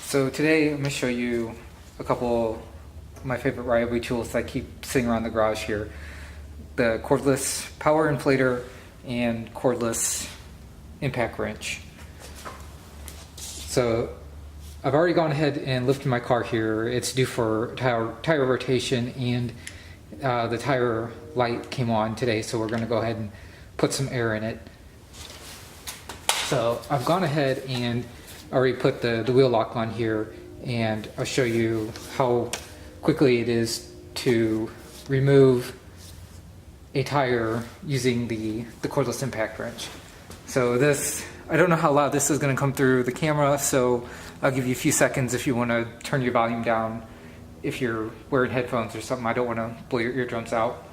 So today I'm going to show you a couple of my favorite Ryobi tools that I keep sitting around the garage here. The cordless power inflator and cordless impact wrench. So I've already gone ahead and lifted my car here. It's due for tire rotation, and the tire light came on today, so we're going to go ahead and put some air in it. So I've gone ahead and already put the wheel lock on here, and I'll show you how quickly it is to remove a tire using the cordless impact wrench. So this, I don't know how loud this is going to come through the camera, so I'll give you a few seconds if you want to turn your volume down if you're wearing headphones or something. I don't want to blow your eardrums out.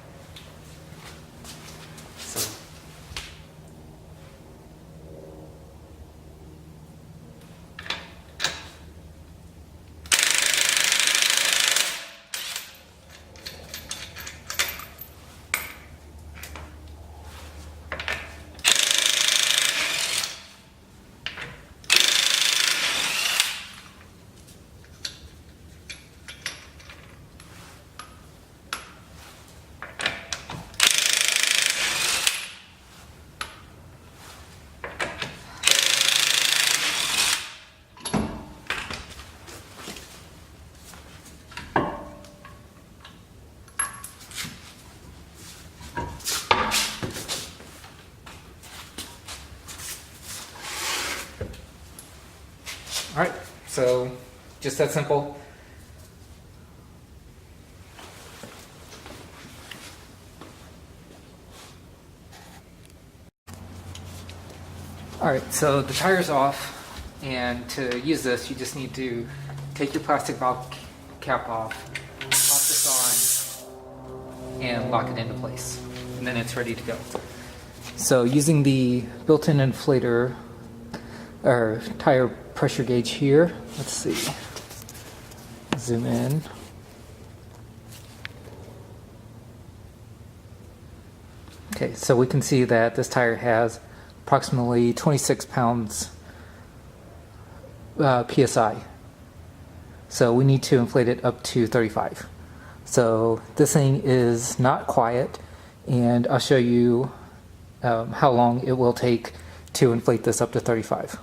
Alright, so just that simple. Alright, so the tire's off, and to use this you just need to take your plastic valve cap off, pop this on, and lock it into place, and then it's ready to go. So using the built-in inflator or tire pressure gauge here, let's see, zoom in. Okay, so we can see that this tire has approximately 26 pounds PSI. So we need to inflate it up to 35. So this thing is not quiet, and I'll show you how long it will take to inflate this up to 35.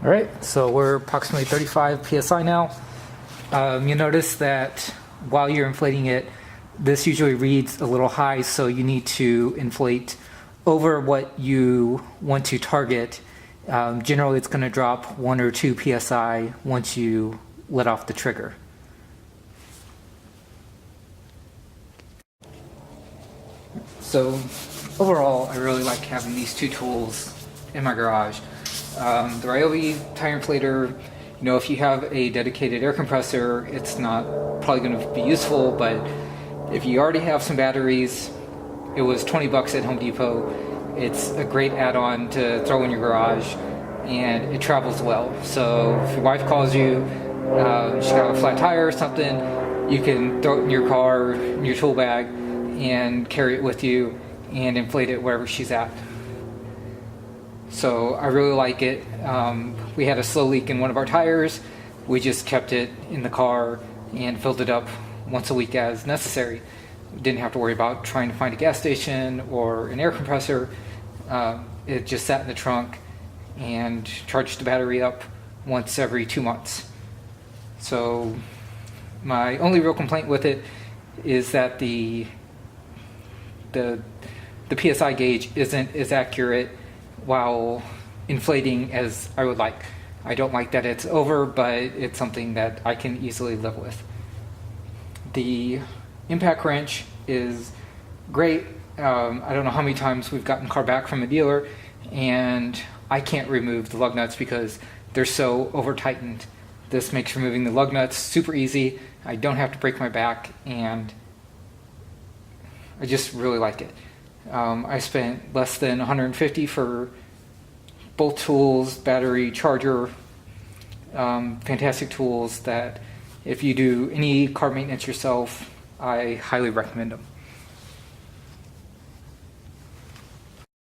Alright, so we're approximately 35 PSI now. You notice that while you're inflating it, this usually reads a little high, so you need to inflate over what you want to target. Generally it's going to drop 1 or 2 PSI once you let off the trigger. So overall, I really like having these two tools in my garage. The Ryobi tire inflator, if you have a dedicated air compressor, it's not probably going to be useful, but if you already have some batteries, it was $20 at Home Depot. It's a great add-on to throw in your garage, and it travels well. So if your wife calls you, she's got a flat tire or something, you can throw it in your car, in your tool bag, and carry it with you and inflate it wherever she's at. So I really like it. We had a slow leak in one of our tires. We just kept it in the car and filled it up once a week as necessary. Didn't have to worry about trying to find a gas station or an air compressor. It just sat in the trunk and charged the battery up once every 2 months. So my only real complaint with it is that the PSI gauge isn't as accurate while inflating as I would like. I don't like that it's over, but it's something that I can easily live with. The impact wrench is great. I don't know how many times we've gotten car back from a dealer and I can't remove the lug nuts because they're so over tightened. This makes removing the lug nuts super easy. I don't have to break my back, and I just really like it. I spent less than $150 for both tools, battery, charger, fantastic tools that if you do any car maintenance yourself, I highly recommend them.